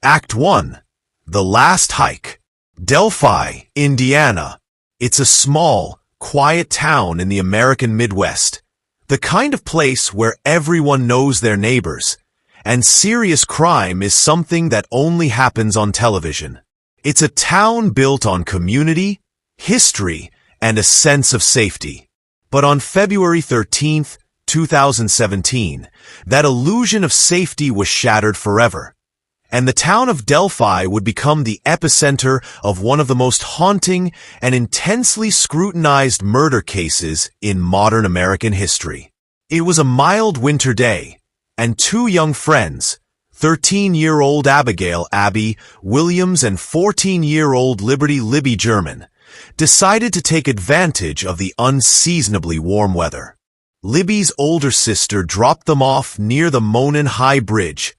Act 1. The Last Hike. Delphi, Indiana. It's a small, quiet town in the American Midwest. The kind of place where everyone knows their neighbors, and serious crime is something that only happens on television. It's a town built on community, history, and a sense of safety. But on February 13th, 2017, that illusion of safety was shattered forever, and the town of Delphi would become the epicenter of one of the most haunting and intensely scrutinized murder cases in modern American history. It was a mild winter day, and two young friends, 13-year-old Abigail Abby Williams and 14-year-old Libby German, decided to take advantage of the unseasonably warm weather. Libby's older sister dropped them off near the Monon High Bridge,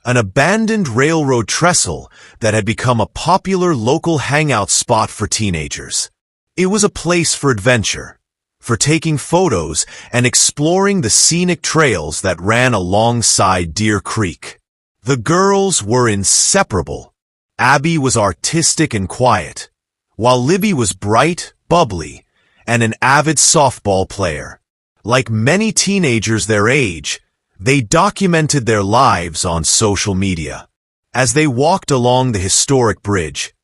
an abandoned railroad trestle that had become a popular local hangout spot for teenagers. It was a place for adventure, for taking photos and exploring the scenic trails that ran alongside Deer Creek. The girls were inseparable. Abby was artistic and quiet, while Libby was bright, bubbly, and an avid softball player. Like many teenagers their age, they documented their lives on social media. As they walked along the historic bridge,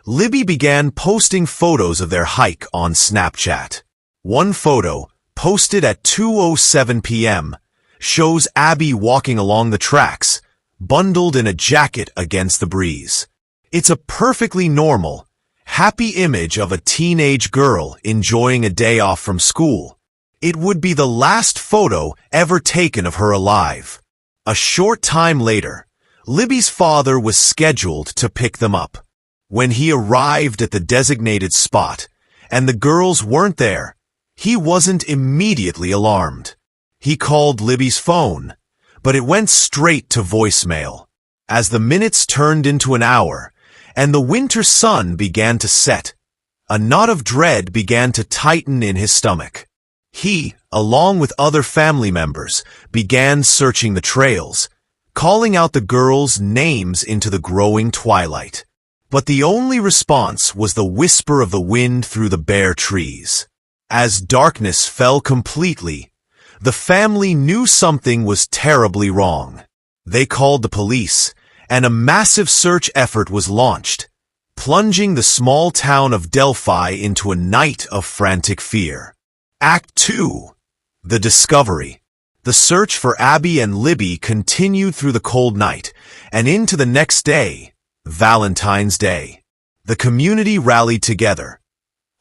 Libby began posting photos of their hike on Snapchat. One photo, posted at 2:07 p.m., shows Abby walking along the tracks, bundled in a jacket against the breeze. It's a perfectly normal, happy image of a teenage girl enjoying a day off from school. It would be the last photo ever taken of her alive. A short time later, Libby's father was scheduled to pick them up. When he arrived at the designated spot, and the girls weren't there, he wasn't immediately alarmed. He called Libby's phone, but it went straight to voicemail. As the minutes turned into an hour, and the winter sun began to set, a knot of dread began to tighten in his stomach. He, along with other family members, began searching the trails, calling out the girls' names into the growing twilight. But the only response was the whisper of the wind through the bare trees. As darkness fell completely, the family knew something was terribly wrong. They called the police, and a massive search effort was launched, plunging the small town of Delphi into a night of frantic fear. Act 2. The Discovery. The search for Abby and Libby continued through the cold night and into the next day, Valentine's Day. The community rallied together.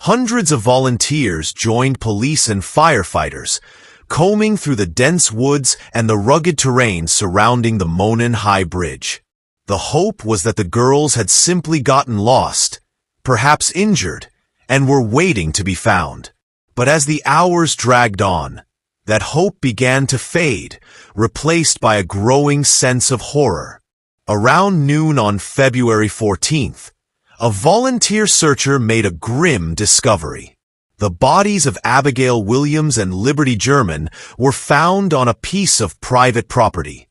Hundreds of volunteers joined police and firefighters, combing through the dense woods and the rugged terrain surrounding the Monon High Bridge. The hope was that the girls had simply gotten lost, perhaps injured, and were waiting to be found. But as the hours dragged on, that hope began to fade, replaced by a growing sense of horror. Around noon on February 14th, a volunteer searcher made a grim discovery. The bodies of Abigail Williams and Libby German were found on a piece of private property,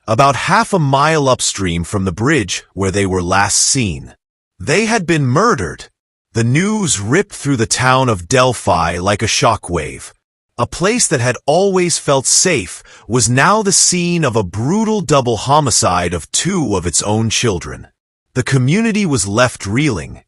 about half a mile upstream from the bridge where they were last seen. They had been murdered. The news ripped through the town of Delphi like a shockwave. A place that had always felt safe was now the scene of a brutal double homicide of two of its own children. The community was left reeling,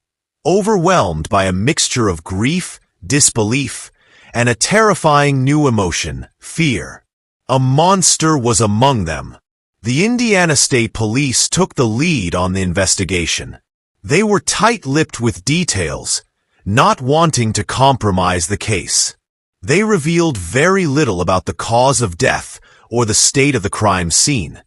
overwhelmed by a mixture of grief, disbelief, and a terrifying new emotion, fear. A monster was among them. The Indiana State Police took the lead on the investigation. They were tight-lipped with details, not wanting to compromise the case. They revealed very little about the cause of death or the state of the crime scene,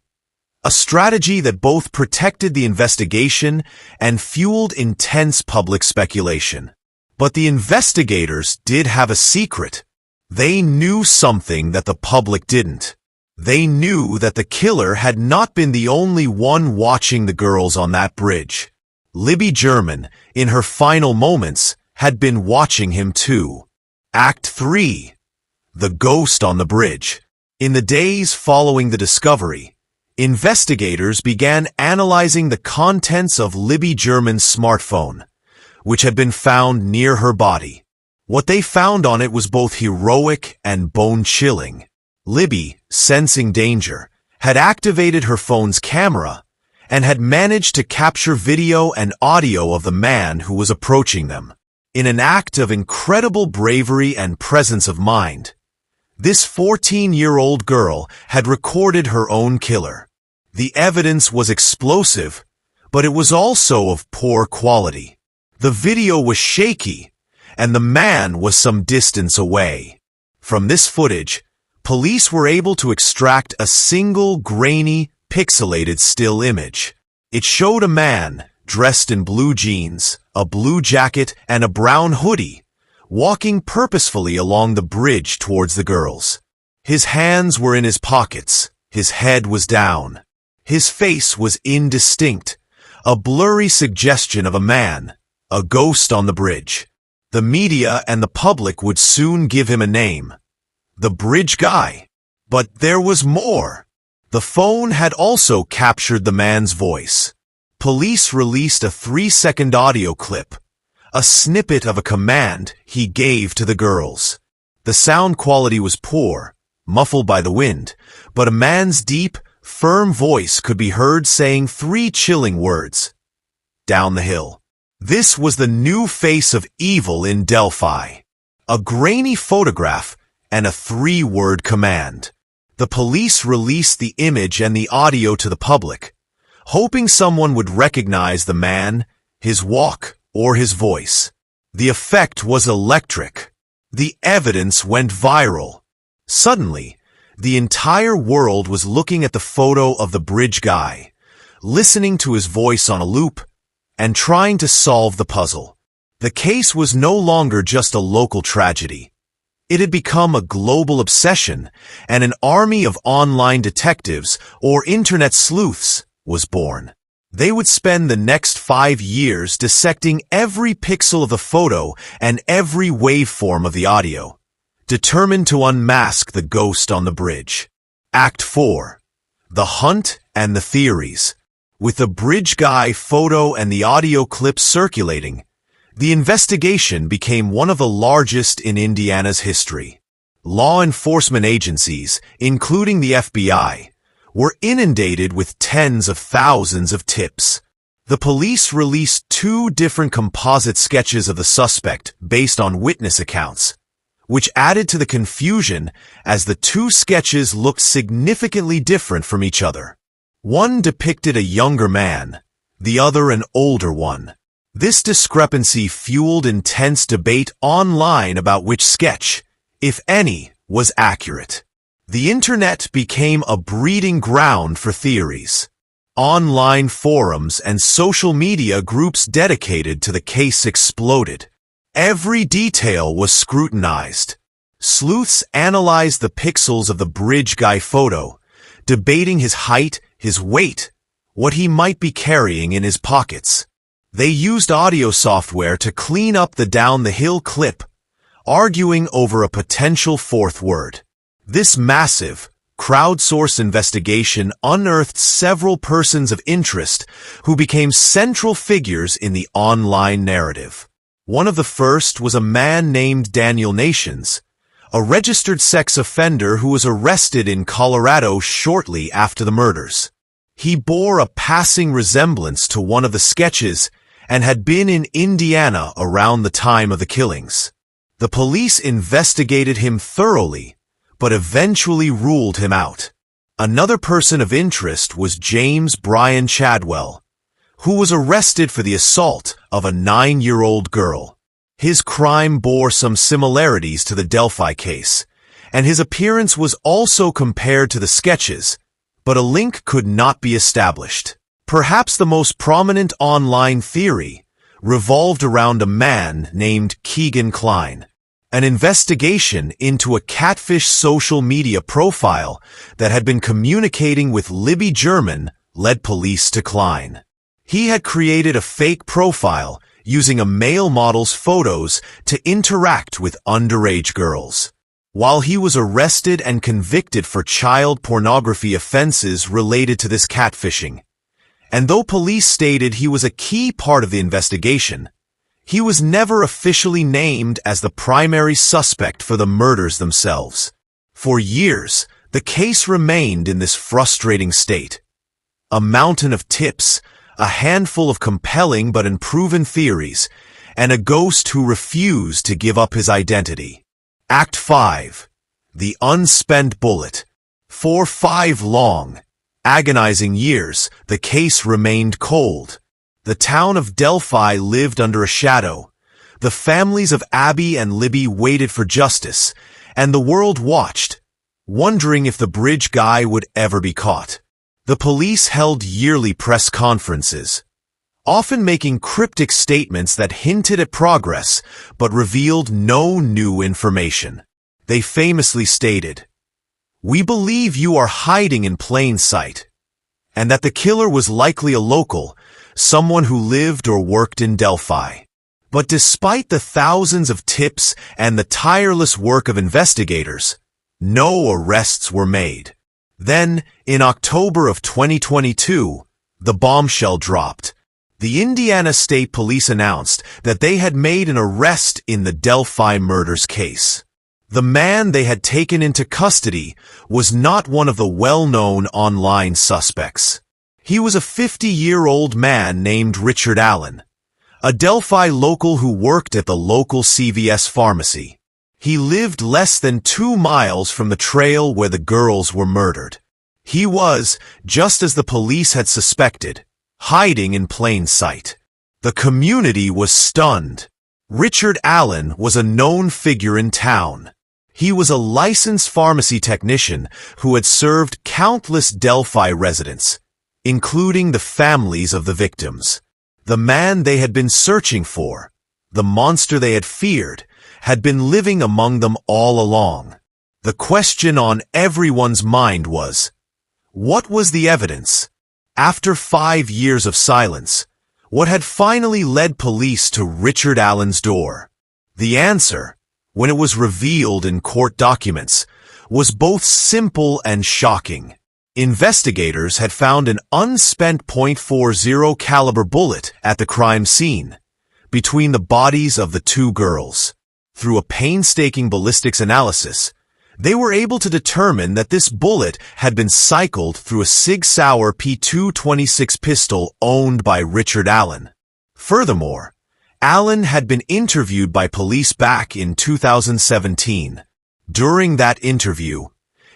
a strategy that both protected the investigation and fueled intense public speculation. But the investigators did have a secret. They knew something that the public didn't. They knew that the killer had not been the only one watching the girls on that bridge. Libby German, in her final moments, had been watching him too. Act 3. The Ghost on the Bridge. In the days following the discovery, Investigators began analyzing the contents of Libby German's smartphone, which had been found near her body. What they found on it was both heroic and bone-chilling. Libby, sensing danger, had activated her phone's camera and had managed to capture video and audio of the man who was approaching them. In an act of incredible bravery and presence of mind, this 14-year-old girl had recorded her own killer. The evidence was explosive, but it was also of poor quality. The video was shaky, and the man was some distance away. From this footage, police were able to extract a single grainy, pixelated still image. It showed a man, dressed in blue jeans, a blue jacket, and a brown hoodie, walking purposefully along the bridge towards the girls. His hands were in his pockets, his head was down. His face was indistinct, a blurry suggestion of a man, a ghost on the bridge. The media and the public would soon give him a name. The Bridge Guy. But there was more. The phone had also captured the man's voice. Police released a 3-second audio clip, a snippet of a command he gave to the girls. The sound quality was poor, muffled by the wind, but a man's deep, firm voice could be heard saying 3 chilling words. Down the hill. This was the new face of evil in Delphi. A grainy photograph and a 3-word command. The police released the image and the audio to the public, hoping someone would recognize the man, his walk, or his voice. The effect was electric. The evidence went viral. Suddenly, the entire world was looking at the photo of the Bridge Guy, listening to his voice on a loop, and trying to solve the puzzle. The case was no longer just a local tragedy. It had become a global obsession, and an army of online detectives, or internet sleuths, was born. They would spend the next 5 years dissecting every pixel of the photo and every waveform of the audio, determined to unmask the ghost on the bridge. Act 4. The Hunt and the Theories. With the Bridge Guy photo and the audio clip circulating, the investigation became one of the largest in Indiana's history. Law enforcement agencies, including the FBI, were inundated with tens of thousands of tips. The police released 2 different composite sketches of the suspect based on witness accounts, which added to the confusion as the 2 sketches looked significantly different from each other. One depicted a younger man, the other an older one. This discrepancy fueled intense debate online about which sketch, if any, was accurate. The internet became a breeding ground for theories. Online forums and social media groups dedicated to the case exploded. Every detail was scrutinized. Sleuths analyzed the pixels of the Bridge Guy photo, debating his height, his weight, what he might be carrying in his pockets. They used audio software to clean up the down the hill clip, arguing over a potential 4th word. This massive, crowdsourced investigation unearthed several persons of interest who became central figures in the online narrative. One of the first was a man named Daniel Nations, a registered sex offender who was arrested in Colorado shortly after the murders. He bore a passing resemblance to one of the sketches and had been in Indiana around the time of the killings. The police investigated him thoroughly, but eventually ruled him out. Another person of interest was James Brian Chadwell, who was arrested for the assault of a 9-year-old girl. His crime bore some similarities to the Delphi case, and his appearance was also compared to the sketches, but a link could not be established. Perhaps the most prominent online theory revolved around a man named Keegan Kline. An investigation into a catfish social media profile that had been communicating with Libby German led police to Kline. He had created a fake profile using a male model's photos to interact with underage girls. while he was arrested and convicted for child pornography offenses related to this catfishing. And though police stated he was a key part of the investigation, he was never officially named as the primary suspect for the murders themselves. For years, the case remained in this frustrating state. A mountain of tips, a handful of compelling but unproven theories, and a ghost who refused to give up his identity. Act 5. The Unspent Bullet. For 5 long, agonizing years, the case remained cold. The town of Delphi lived under a shadow. The families of Abby and Libby waited for justice, and the world watched, wondering if the bridge guy would ever be caught. The police held yearly press conferences, often making cryptic statements that hinted at progress but revealed no new information. They famously stated, "We believe you are hiding in plain sight," and that the killer was likely a local, someone who lived or worked in Delphi. But despite the thousands of tips and the tireless work of investigators, no arrests were made. Then, in October of 2022, the bombshell dropped. The Indiana State Police announced that they had made an arrest in the Delphi murders case. The man they had taken into custody was not one of the well-known online suspects. He was a 50-year-old man named Richard Allen, a Delphi local who worked at the local CVS pharmacy. He lived less than 2 miles from the trail where the girls were murdered. He was, just as the police had suspected, hiding in plain sight. The community was stunned. Richard Allen was a known figure in town. He was a licensed pharmacy technician who had served countless Delphi residents, including the families of the victims. The man they had been searching for, the monster they had feared, had been living among them all along. The question on everyone's mind was, what was the evidence? After 5 years of silence, what had finally led police to Richard Allen's door? The answer, when it was revealed in court documents, was both simple and shocking. Investigators had found an unspent .40 caliber bullet at the crime scene, between the bodies of the 2 girls. Through a painstaking ballistics analysis, they were able to determine that this bullet had been cycled through a Sig Sauer P226 pistol owned by Richard Allen. Furthermore, Allen had been interviewed by police back in 2017. During that interview,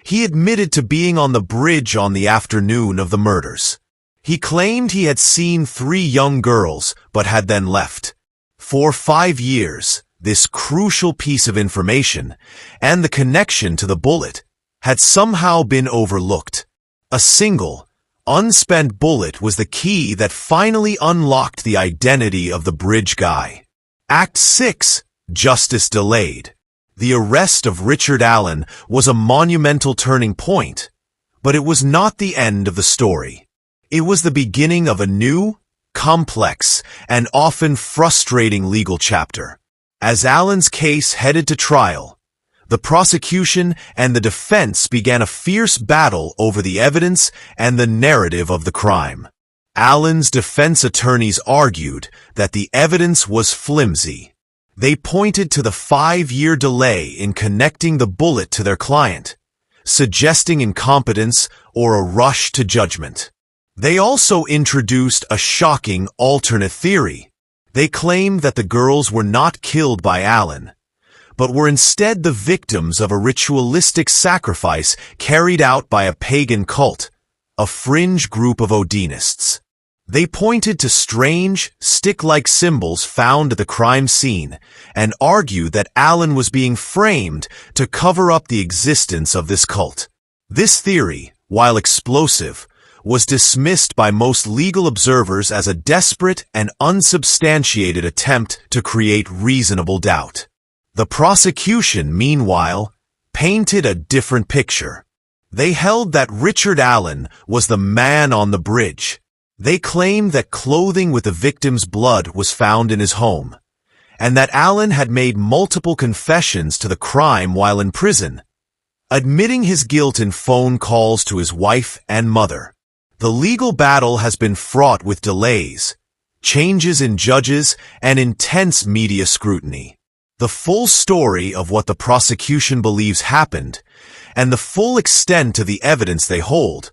he admitted to being on the bridge on the afternoon of the murders. He claimed he had seen 3 young girls, but had then left. For 5 years, this crucial piece of information, and the connection to the bullet, had somehow been overlooked. A single, unspent bullet was the key that finally unlocked the identity of the bridge guy. Act 6, Justice Delayed. The arrest of Richard Allen was a monumental turning point, but it was not the end of the story. It was the beginning of a new, complex, and often frustrating legal chapter. As Allen's case headed to trial, the prosecution and the defense began a fierce battle over the evidence and the narrative of the crime. Allen's defense attorneys argued that the evidence was flimsy. They pointed to the 5-year delay in connecting the bullet to their client, suggesting incompetence or a rush to judgment. They also introduced a shocking alternate theory. They claimed that the girls were not killed by Allen, but were instead the victims of a ritualistic sacrifice carried out by a pagan cult, a fringe group of Odinists. They pointed to strange, stick-like symbols found at the crime scene and argued that Allen was being framed to cover up the existence of this cult. This theory, while explosive, was dismissed by most legal observers as a desperate and unsubstantiated attempt to create reasonable doubt. The prosecution, meanwhile, painted a different picture. They held that Richard Allen was the man on the bridge. They claimed that clothing with the victim's blood was found in his home, and that Allen had made multiple confessions to the crime while in prison, admitting his guilt in phone calls to his wife and mother. The legal battle has been fraught with delays, changes in judges, and intense media scrutiny. The full story of what the prosecution believes happened, and the full extent of the evidence they hold,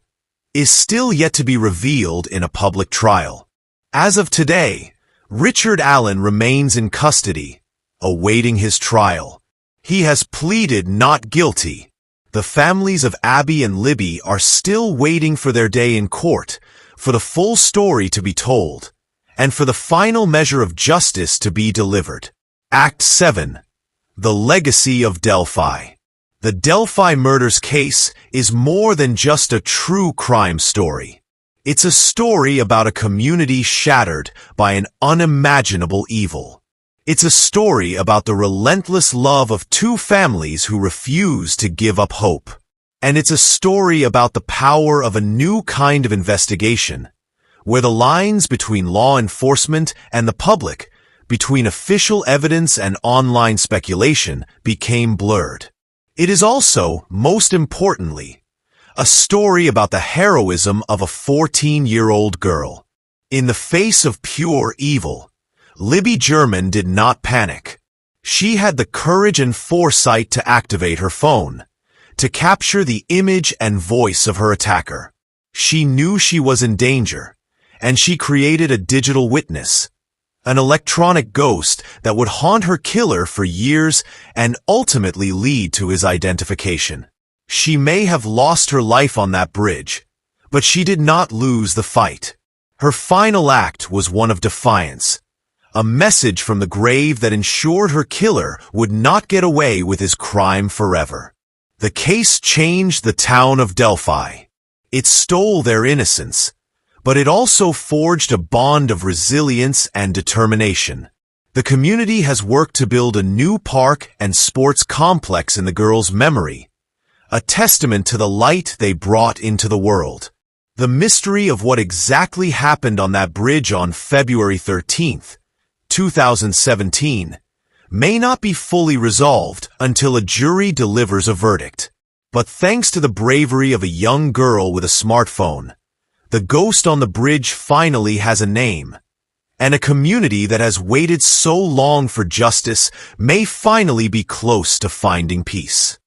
is still yet to be revealed in a public trial. As of today, Richard Allen remains in custody, awaiting his trial. He has pleaded not guilty. The families of Abby and Libby are still waiting for their day in court, for the full story to be told, and for the final measure of justice to be delivered. Act 7. The Legacy of Delphi. The Delphi murders case is more than just a true crime story. It's a story about a community shattered by an unimaginable evil. It's a story about the relentless love of two families who refuse to give up hope. And it's a story about the power of a new kind of investigation, where the lines between law enforcement and the public, between official evidence and online speculation, became blurred. It is also, most importantly, a story about the heroism of a 14-year-old girl. In the face of pure evil, Libby German did not panic. She had the courage and foresight to activate her phone, to capture the image and voice of her attacker. She knew she was in danger, and she created a digital witness, an electronic ghost that would haunt her killer for years and ultimately lead to his identification. She may have lost her life on that bridge, but she did not lose the fight. Her final act was one of defiance, a message from the grave that ensured her killer would not get away with his crime forever. The case changed the town of Delphi. It stole their innocence, but it also forged a bond of resilience and determination. The community has worked to build a new park and sports complex in the girls' memory, a testament to the light they brought into the world. The mystery of what exactly happened on that bridge on February 13th, 2017, may not be fully resolved until a jury delivers a verdict. But thanks to the bravery of a young girl with a smartphone, the ghost on the bridge finally has a name, and a community that has waited so long for justice may finally be close to finding peace.